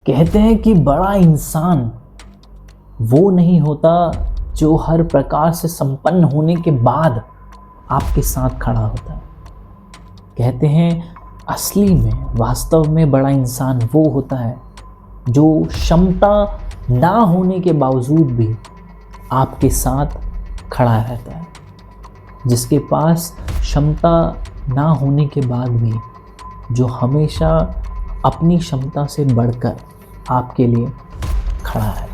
कहते हैं कि बड़ा इंसान वो नहीं होता जो हर प्रकार से संपन्न होने के बाद आपके साथ खड़ा होता है। कहते हैं असली में वास्तव में बड़ा इंसान वो होता है जो क्षमता ना होने के बावजूद भी आपके साथ खड़ा रहता है, जिसके पास क्षमता ना होने के बाद भी जो हमेशा अपनी क्षमता से बढ़कर आपके लिए खड़ा है।